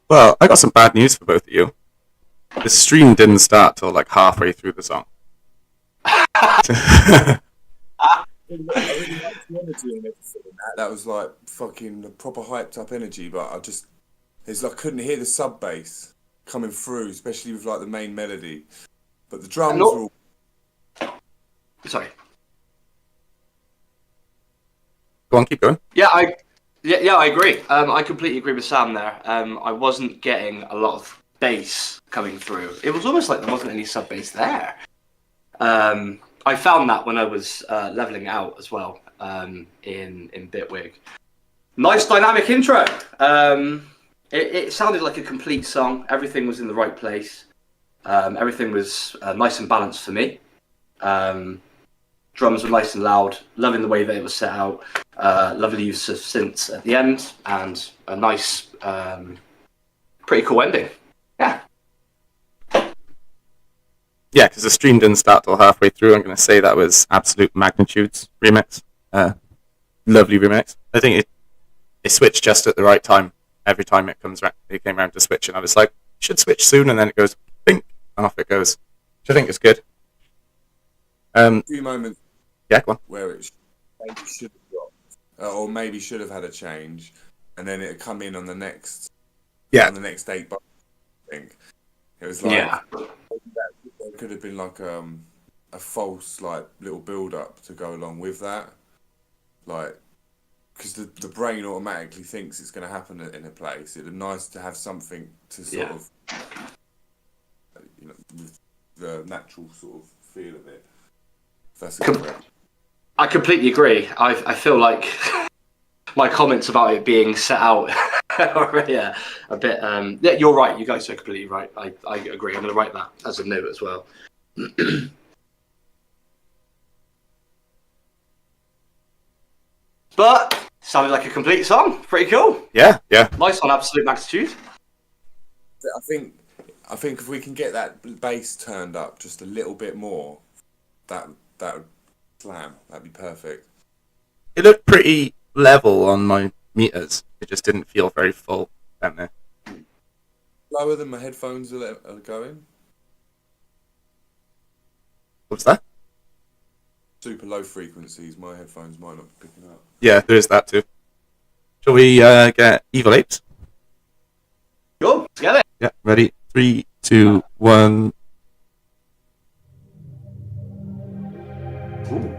Well, I got some bad news for both of you. The stream didn't start till like halfway through the song. I really liked the energy and everything in that. That was like fucking proper hyped up energy, but I couldn't hear the sub bass coming through, especially with like the main melody. But the drums were all... Sorry. Go on, keep going. Yeah, I agree. I completely agree with Sam there. I wasn't getting a lot of bass coming through. It was almost like there wasn't any sub bass there. I found that when I was leveling out as well in Bitwig. Nice dynamic intro. It sounded like a complete song. Everything was in the right place. Everything was nice and balanced for me. Drums were nice and loud. Loving the way that it was set out. Lovely use of synths at the end, and a nice, pretty cool ending. Yeah. Yeah, because the stream didn't start till halfway through. I'm going to say that was Absolute Magnitude's remix. Lovely remix. I think it switched just at the right time. Every time it came around to switch, and I was like, should switch soon, and then it goes, bink, and off it goes. Which I think is good. A few moments Yeah, go on. where it maybe should have got, or maybe should have had a change, and then it come in on the next, on the next 8 bucks. I think it was like, there could have been like a false like little build up to go along with that, like because the brain automatically thinks it's going to happen in a place. It'd be nice to have something to sort of, with the natural sort of feel of it. That's correct. I completely agree. I feel like my comments about it being set out are a bit. Yeah, you're right. You guys are completely right. I agree. I'm going to write that as a note as well. But sounded like a complete song. Pretty cool. Yeah, yeah. Nice on Absolute Magnitude. I think if we can get that bass turned up just a little bit more, that would slam. That'd be perfect. It looked pretty level on my meters. It just didn't feel very full down there. Lower than my headphones are going. What was that? Super low frequencies. My headphones might not be picking up. Yeah, there is that too. Shall we get Evil Apes? Cool. Let's get it. Yeah, ready? 3, 2, 1. Ooh.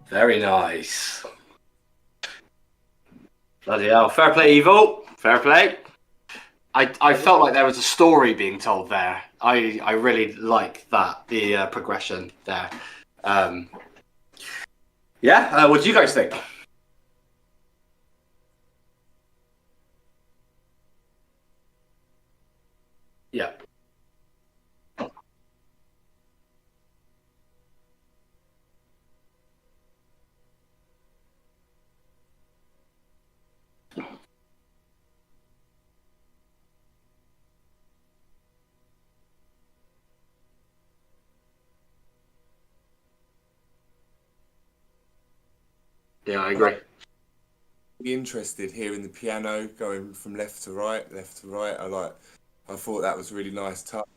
Very nice. Bloody hell. Fair play, Evil. Fair play. I felt like there was a story being told there. I really like that, the progression there. Yeah, what do you guys think? Yeah. Yeah, I agree. Be interested hearing the piano going from left to right. I thought that was really nice touch.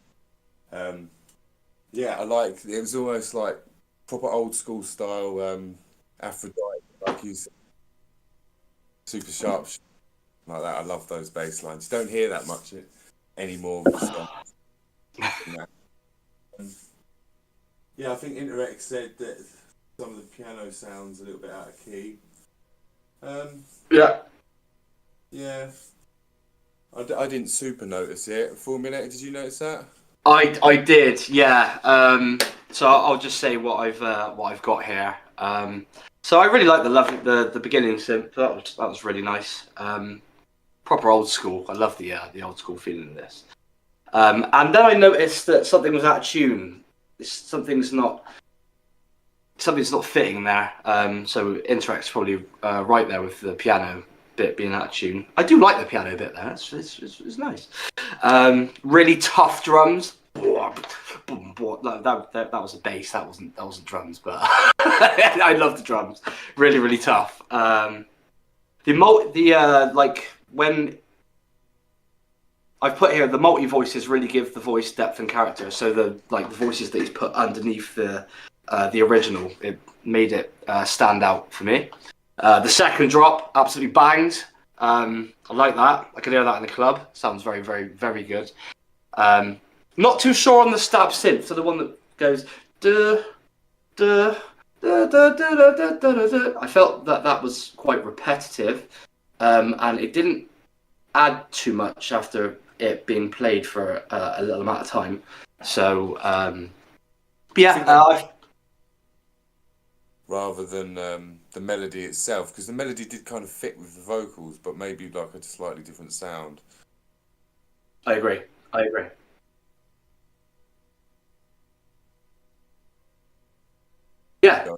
Yeah, I like it. Was almost like proper old school style Aphrodite, like you said, super sharp like that. I love those bass lines. You don't hear that much anymore with the song. Yeah, I think Interact said that some of the piano sounds a little bit out of key. Yeah. Yeah. I didn't super notice it. Formulator, did you notice that? I did, yeah. So I'll just say what I've got here. So I really like the beginning synth. That was really nice. Proper old school. I love the old school feeling of this. And then I noticed that something was out of tune. Something's not fitting there. So Interact's probably right there with the piano bit being out of tune. I do like the piano bit there. It's nice. Really tough drums. That was a bass. That wasn't drums, but I love the drums. Really tough. Like when I've put here, the multi voices really give the voice depth and character. So the voices that he's put underneath the original, it made it stand out for me. The second drop absolutely banged. I like that. I could hear that in the club. Sounds very good. Not too sure on the stab synth. So the one that goes duh, duh, duh, duh, duh, duh, duh, duh, duh. I felt that was quite repetitive, and it didn't add too much after it being played for a little amount of time. So yeah. Rather than the melody itself, because the melody did kind of fit with the vocals, but maybe like a slightly different sound. I agree. Yeah.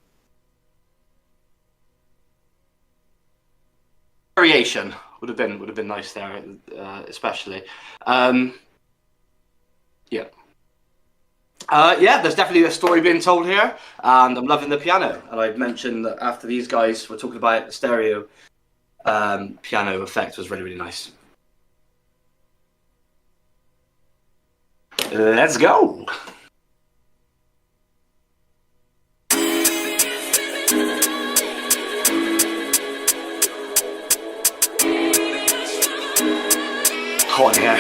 Variation would have been nice there, especially. Yeah. Yeah, there's definitely a story being told here, and I'm loving the piano. And I mentioned that after these guys were talking about it, the stereo piano effect was really nice. Let's go. Hot in here.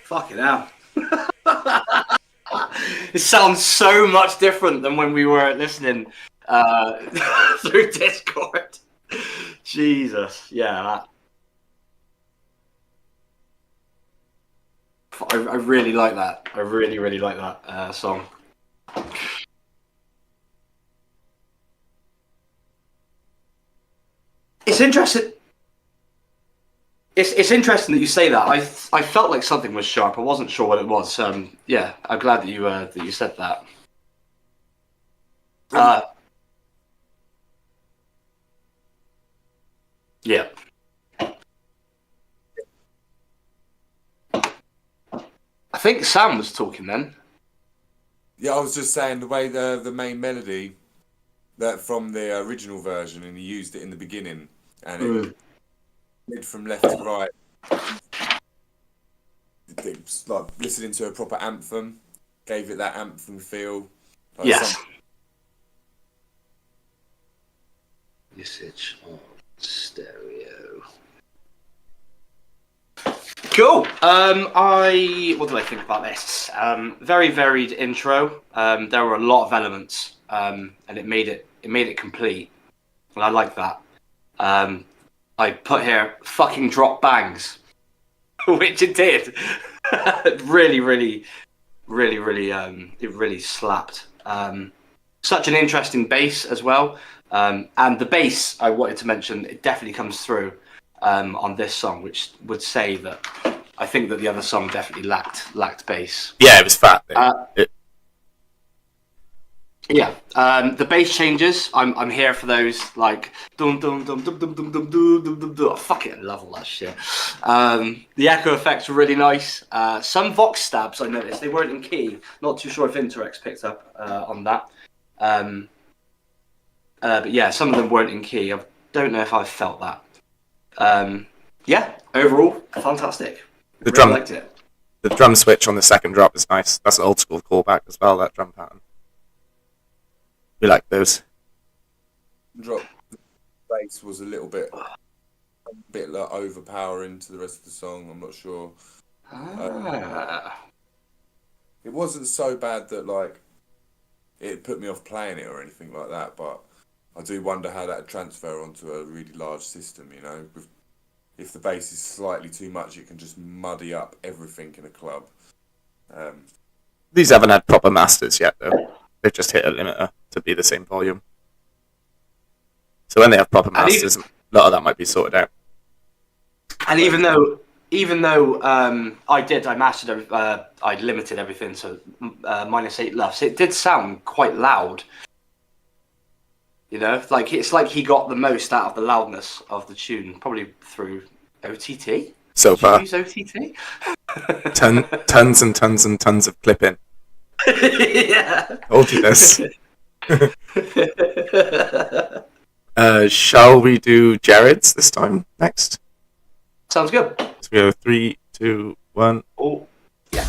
Fucking hell. It sounds so much different than when we were listening through Discord. Jesus, yeah. I really like that. I really, really like that song. It's interesting. It's interesting that you say that. I felt like something was sharp. I wasn't sure what it was. Yeah, I'm glad that you said that. Yeah. I think Sam was talking then. Yeah, I was just saying the way the main melody that from the original version, and he used it in the beginning, and it did from left to right. It's like listening to a proper anthem, gave it that anthem feel. Like yes. Usage on stereo. Cool. What did I think about this? Very varied intro. There were a lot of elements, and it made it complete, and I like that. I put here fucking drop bangs, which it did. Really, really, really, really. It really slapped. Such an interesting bass as well, and the bass I wanted to mention. It definitely comes through. On this song, which would say that I think that the other song definitely lacked bass. Yeah, it was fat. Yeah, the bass changes. I'm here for those. Like dum dum dum dum dum dum dum dum dum dum. Fuck it, I love all that shit. The echo effects were really nice. Some vox stabs I noticed they weren't in key. Not too sure if Interex picked up on that. But yeah, some of them weren't in key. I don't know if I felt that. Yeah, overall, fantastic. Really liked it. The drum switch on the second drop is nice. That's an old school callback as well, that drum pattern. We like those. Drop bass was a bit like overpowering to the rest of the song. I'm not sure. It wasn't so bad that like it put me off playing it or anything like that, but I do wonder how that would transfer onto a really large system, you know. If the bass is slightly too much, it can just muddy up everything in a club. These haven't had proper masters yet, though. They've just hit a limiter to be the same volume. So when they have proper masters, a lot of that might be sorted out. And even though I mastered, I limited everything to -8 LUFS, it did sound quite loud. You know, like it's like he got the most out of the loudness of the tune, probably through OTT. So far, use OTT. tons and tons and tons of clipping. Yeah. Told you this. Shall we do Jared's this time next? Sounds good. So we go 3, 2, 1. Oh, yeah.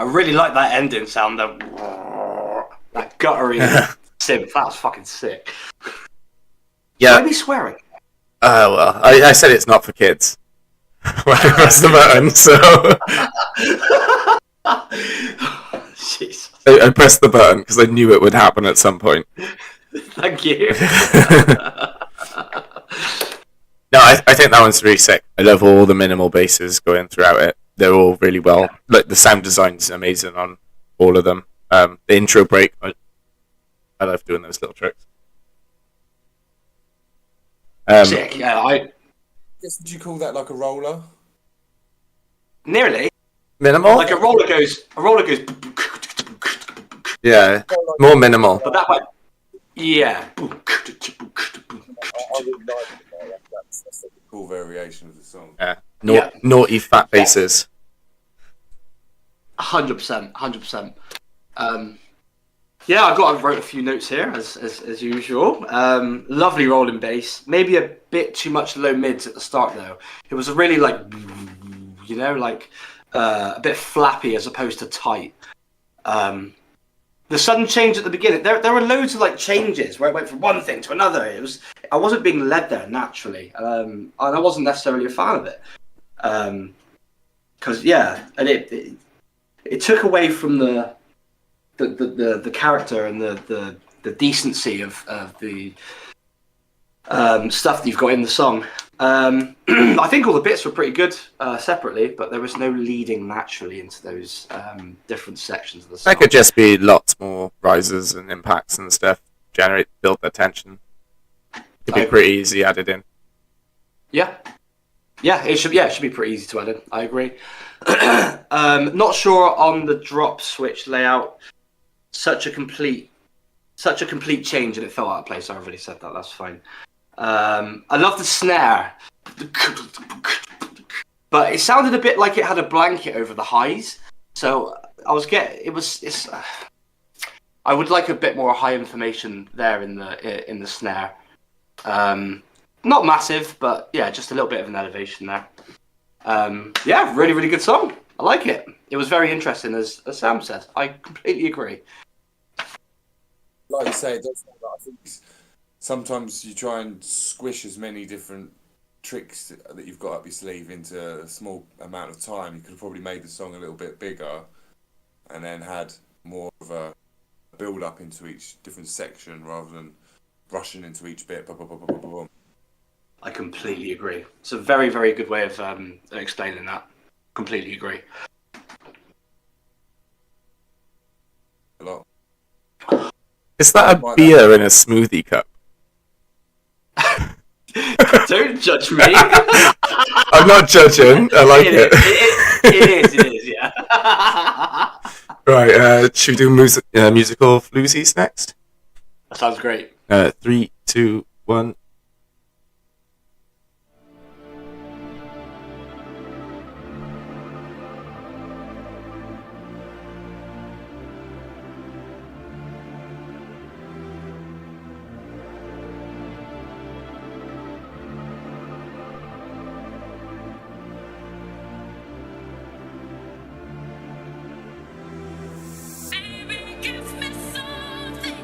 really like that ending sound, that guttery synth. That was fucking sick. Yeah. Why are we swearing? Well, I said it's not for kids. When I pressed the button, so Jesus. I pressed the button because I knew it would happen at some point. Thank you. No, I think that one's really sick. I love all the minimal basses going throughout it. They're all really well. Like the sound design's amazing on all of them. The intro break, I love doing those little tricks. Sick. Yeah, I Did you call that like a roller? nearly. Minimal? Like a roller goes. Yeah, more minimal. But that way, yeah. I really like it. That's a cool variation of the song. Yeah, naughty fat basses. 100%, 100%. Yeah, I wrote a few notes here as usual. Lovely rolling bass. Maybe a bit too much low mids at the start though. It was really like, you know, like a bit flappy as opposed to tight. The sudden change at the beginning. There were loads of like changes where it went from one thing to another. I wasn't being led there naturally, and I wasn't necessarily a fan of it. Because and it took away from the character and the decency of the stuff that you've got in the song. I think all the bits were pretty good separately, but there was no leading naturally into those different sections of the song. That could just be lots more rises and impacts and stuff. Build the tension. It'd be pretty easy added in. Yeah, it should be pretty easy to add in. I agree. Not sure on the drop switch layout. Such a complete change, and it fell out of place. I already said that. That's fine. I love the snare, but it sounded a bit like it had a blanket over the highs. So I would like a bit more high information there in the snare. Not massive, but yeah, just a little bit of an elevation there. Really, really good song. I like it. It was very interesting, as Sam said. I completely agree. Like you say, it does. I think sometimes you try and squish as many different tricks that you've got up your sleeve into a small amount of time. You could have probably made the song a little bit bigger, and then had more of a build up into each different section rather than rushing into each bit. I completely agree. It's a very, very good way of explaining that. Completely agree. A lot. Is that a beer in a smoothie cup? Don't judge me. I'm not judging. I like it. It is, yeah. Right, should we do musical floozies next? That sounds great. 3, 2, 1. Baby, give me something.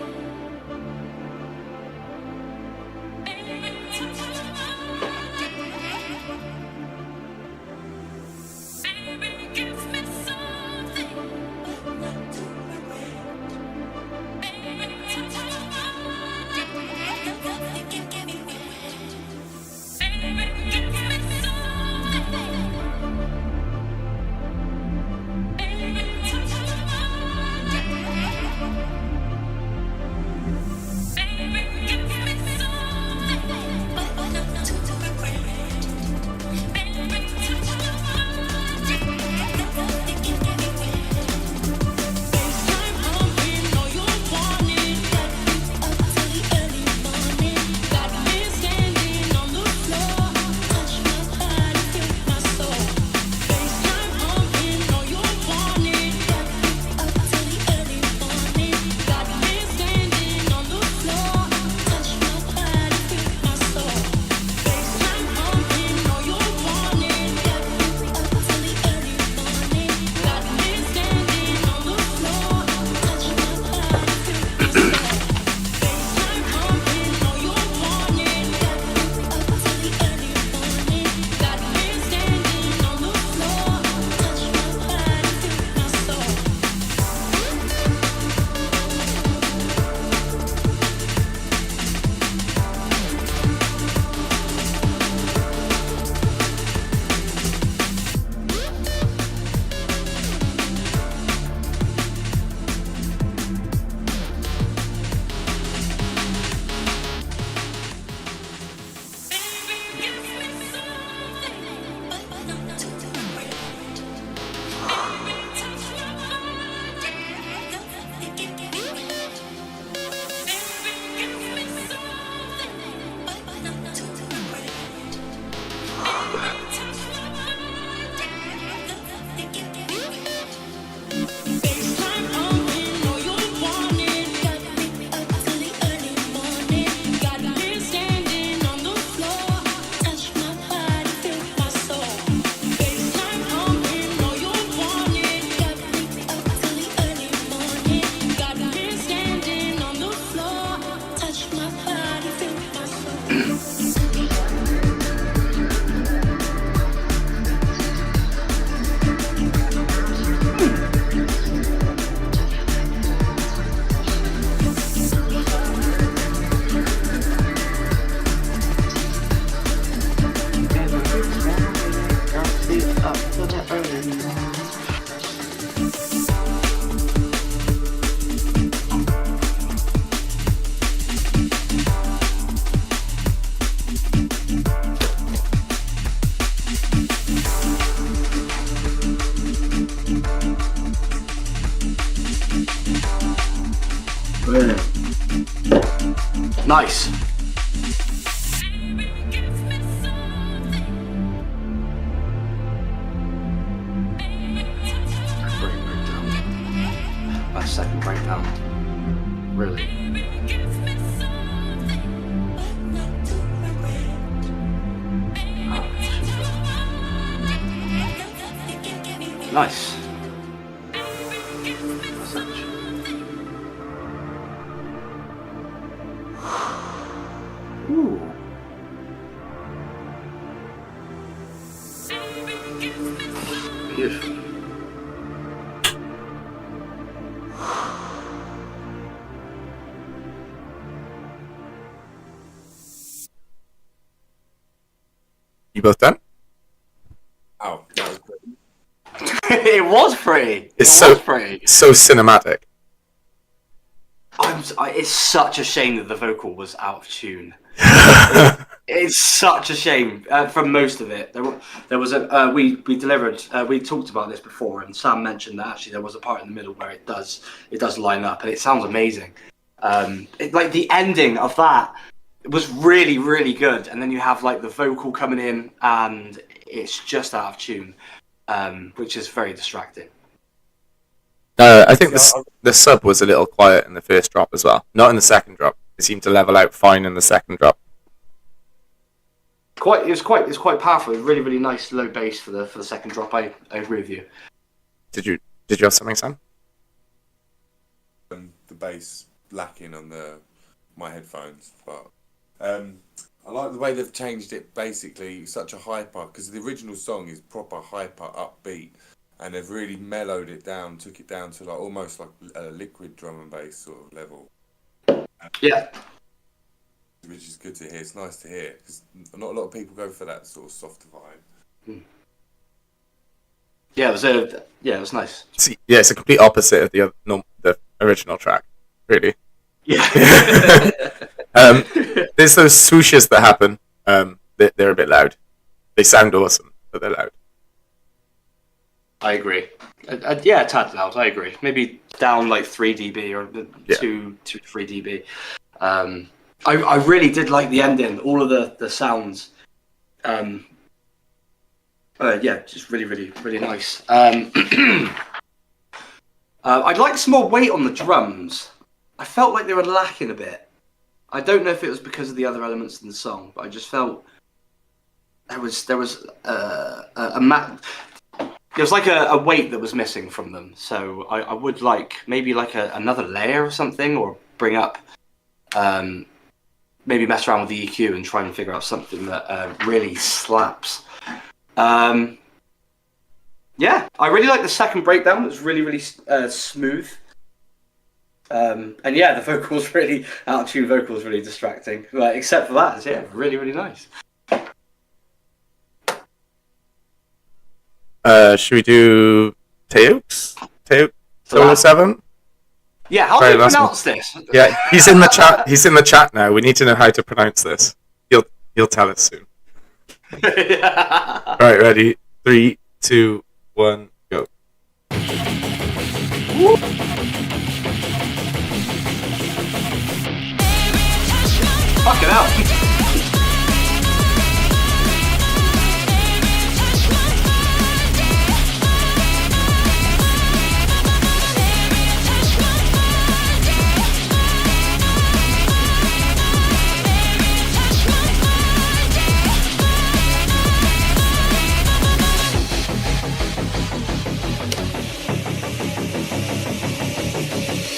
Nice. That second breakdown. Really. Nice. Ooh. Beautiful. You both done? Oh, that was great. It was pretty. It's so pretty. So cinematic. It's such a shame that the vocal was out of tune. It's such a shame for most of it. There was a we delivered. We talked about this before, and Sam mentioned that actually there was a part in the middle where it does line up, and it sounds amazing. Like the ending of that was really, really good, and then you have like the vocal coming in, and it's just out of tune, which is very distracting. I think the sub was a little quiet in the first drop as well. Not in the second drop. It seemed to level out fine in the second drop. It was quite powerful. Really, really nice low bass for the second drop. I agree with you. Did you have something, Sam? The bass lacking on my headphones, but I like the way they've changed it. Basically, such a hyper, because the original song is proper hyper upbeat, and they've really mellowed it down, took it down to like almost like a liquid drum and bass sort of level. Yeah. Which is good to hear. It's nice to hear, because not a lot of people go for that sort of soft vibe. Yeah, it was nice. See, yeah, it's a complete opposite of the original track, really. Yeah. There's those swooshes that happen. They're a bit loud. They sound awesome, but they're loud. I agree. Yeah, a tad loud. I agree. Maybe down like 3 dB or 2 to 3 dB. I really did like the ending. All of the sounds. Yeah, just really, really, really nice. I'd like some more weight on the drums. I felt like they were lacking a bit. I don't know if it was because of the other elements in the song, but I just felt there was like a weight that was missing from them. So I would like maybe like another layer or something, or bring up, maybe mess around with the EQ and try and figure out something that really slaps. Yeah, I really like the second breakdown. It was really, really smooth. And yeah, the vocals really, out of tune vocals really distracting. But except for that, yeah, really, really nice. Should we do TAIIOK007? Yeah, how do you pronounce this? Yeah, he's in the chat. He's in the chat now. We need to know how to pronounce this. He'll tell us soon. Yeah. Right, ready? 3, 2, 1, go. Woo. Fuck it out.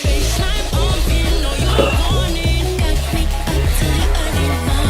Baseline on, you know you want it. Got me up to the early morning.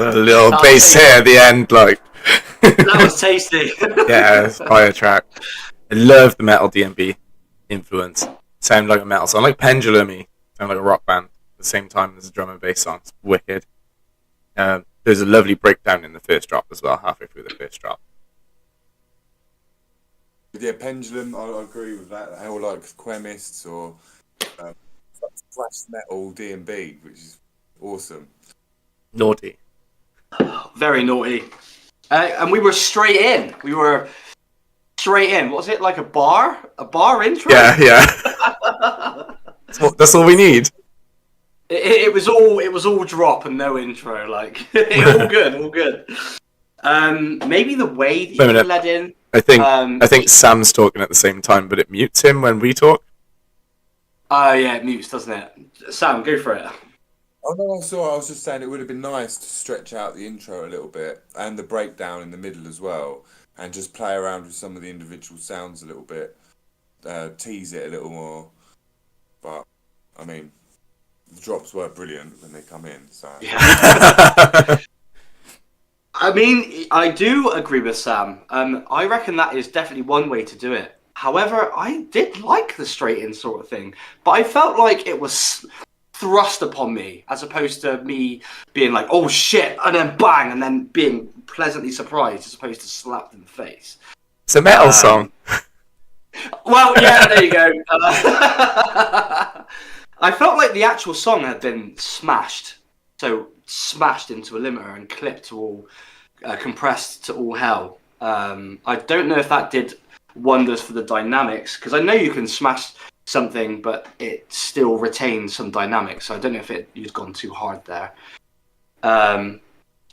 A little bass hit at the end, like. That was tasty. Yeah, it's fire track. I love the metal D&B influence. Sound like a metal song, like Pendulum-y. Sound like a rock band at the same time as a drum and bass song. It's wicked. There's a lovely breakdown in the first drop as well, halfway through the first drop. Yeah, Pendulum, I agree with that. How like Quemists or thrash metal D&B, which is awesome. Naughty. Very naughty. And we were straight in. What was it, like a bar? A bar intro? Yeah. That's all we need. It was all drop and no intro. Like all good. Maybe the way that you led in. I think Sam's talking at the same time, but it mutes him when we talk. Oh yeah, it mutes, doesn't it? Sam, go for it. Oh no, I was just saying it would have been nice to stretch out the intro a little bit and the breakdown in the middle as well, and just play around with some of the individual sounds a little bit, tease it a little more. But I mean, the drops were brilliant when they come in. So yeah. I mean, I do agree with Sam. I reckon that is definitely one way to do it. However, I did like the straight-in sort of thing, but I felt like it was thrust upon me, as opposed to me being like, oh shit, and then bang, and then being pleasantly surprised, as opposed to slapped in the face. It's a metal song. Well, yeah, there you go. I felt like the actual song had been smashed. So smashed into a limiter and clipped to all, compressed to all hell. I don't know if that did wonders for the dynamics, because I know you can smash something, but it still retains some dynamics. So I don't know if you'd gone too hard there. I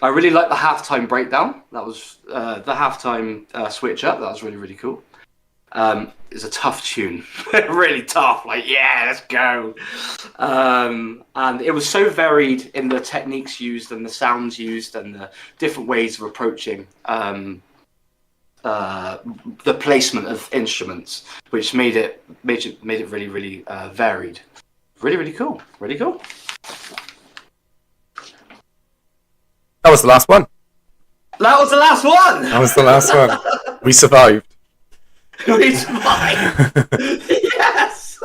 really like the halftime breakdown. That was the halftime switch up. That was really, really cool. It's a tough tune, really tough. Like, yeah, let's go. And it was so varied in the techniques used and the sounds used and the different ways of approaching the placement of instruments, which made it really, really varied. Really, really cool. Really cool. That was the last one. That was the last one. That was the last one. We survived. We survived. Yes.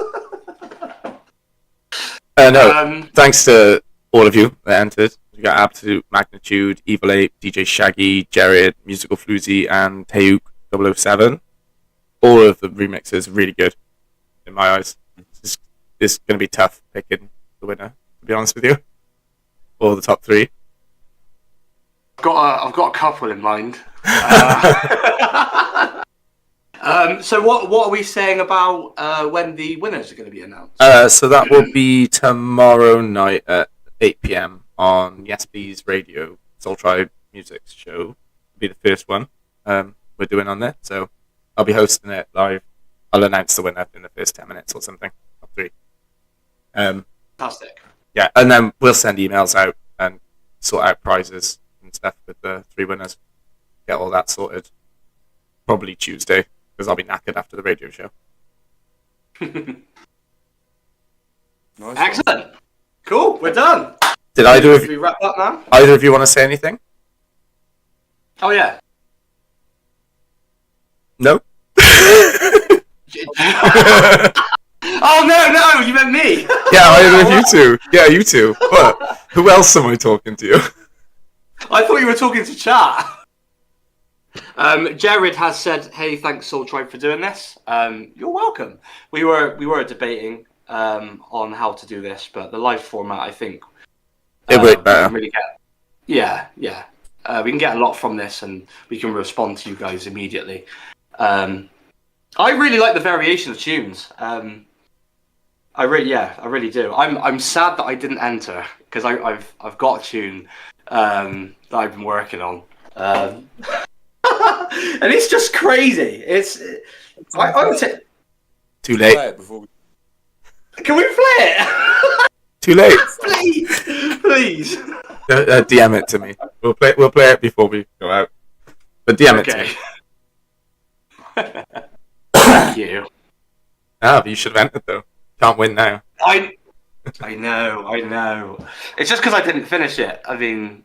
No, thanks to all of you that entered. We got Absolute Magnitude, Evil Ape, DJ Shaggy, Jarid, Musical Fluzy, and TAIIOK007. All of the remixes really good, in my eyes. It's going to be tough picking the winner, to be honest with you. Or the top three. I've got a couple in mind. So what are we saying about when the winners are going to be announced? So that will be tomorrow night at 8 p.m. on Yes Please Radio, Soul Tribe Music Show. It'll be the first one we're doing on there. So I'll be hosting it live. I'll announce the winner in the first 10 minutes or something. Top three. Fantastic. Yeah, and then we'll send emails out and sort out prizes and stuff with the three winners. Get all that sorted. Probably Tuesday, because I'll be knackered after the radio show. Nice. Excellent. Cool, we're done. Did either of Should we wrap up now? Either of you want to say anything? Oh, yeah. No? Oh, no, you meant me. Yeah, either of you two. Yeah, you two. What? Who else am I talking to? I thought you were talking to chat. Jared has said, "Hey, thanks Soul Tribe for doing this. You're welcome." We were debating on how to do this, but the live format, I think, it worked better. We can get a lot from this, and we can respond to you guys immediately. I really like the variation of tunes. I really do. I'm sad that I didn't enter, because I've got a tune that I've been working on. And it's just crazy. I would say, too late. can we play it? Too late. Please. DM it to me. We'll play it before we go out. But DM it to me. Thank you. But you should have entered though. Can't win now. I know. It's just because I didn't finish it. I mean,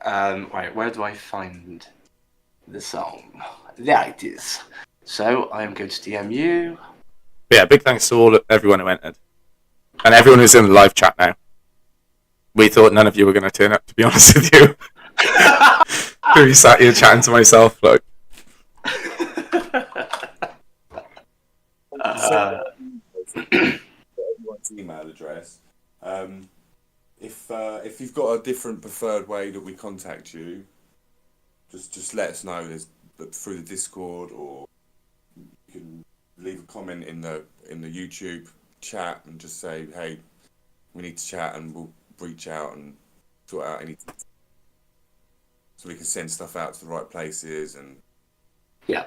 Right, where do I find the song? There it is. So I am going to DM you. But yeah, big thanks to everyone who entered. And everyone who's in the live chat now. We thought none of you were going to turn up, to be honest with you. We sat here chatting to myself, like. Everyone's email address. If you've got a different preferred way that we contact you, just let us know. There's through the Discord, or you can leave a comment in the YouTube chat and just say, hey, we need to chat, and we'll reach out and sort out anything, so we can send stuff out to the right places. And yeah,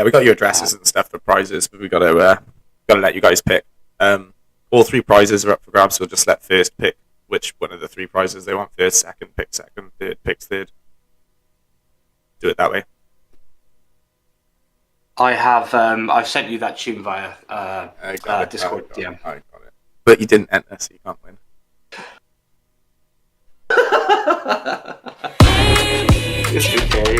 we got your addresses and stuff for prizes, but we got to let you guys pick. All 3 prizes are up for grabs. So we'll just let first pick which one of the 3 prizes they want first, second pick second, third picks third. Do it that way. I have. I've sent you that tune via Discord DM. I got it. But you didn't enter, so you can't win. It's okay.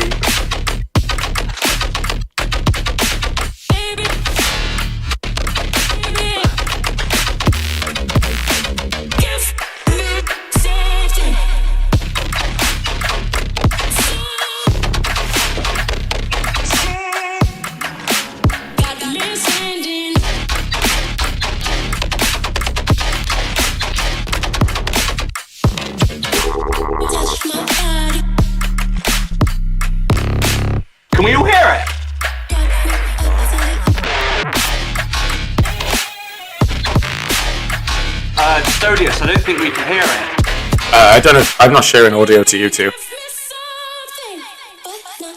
Can we all hear it? Stodius, I don't think we can hear it. I don't know. I'm not sharing audio to you two.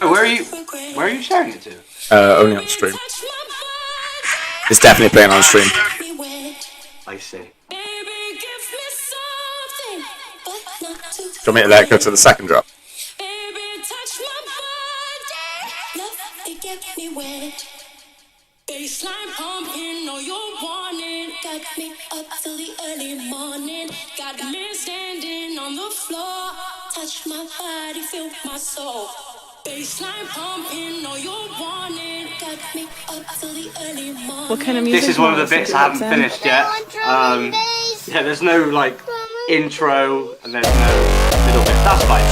Oh, where are you sharing it to? Only on stream. It's definitely playing on stream. I see. Do you want me to let it go to the second drop? Baseline pumping, know you want it. Got me up till the early morning. Got me standing on the floor. Touch my body, feel my soul. Baseline pumping, know you want it. Got me up till the early morning. What kind of music? This is one of the bits I haven't finished yet. Yeah, there's no like intro and there's no middle bit. That's fine.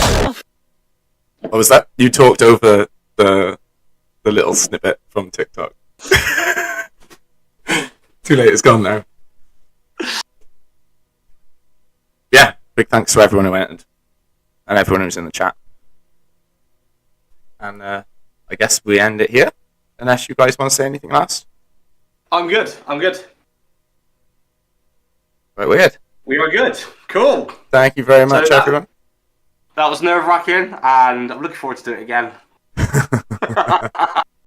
What was that? You talked over the little snippet from TikTok. Too late, it's gone now. Yeah, big thanks to everyone who entered and everyone who's in the chat. And I guess we end it here, unless you guys want to say anything last. I'm good. Right, weird. We are good. Cool. Thank you very much, everyone. That was nerve-wracking, and I'm looking forward to doing it again.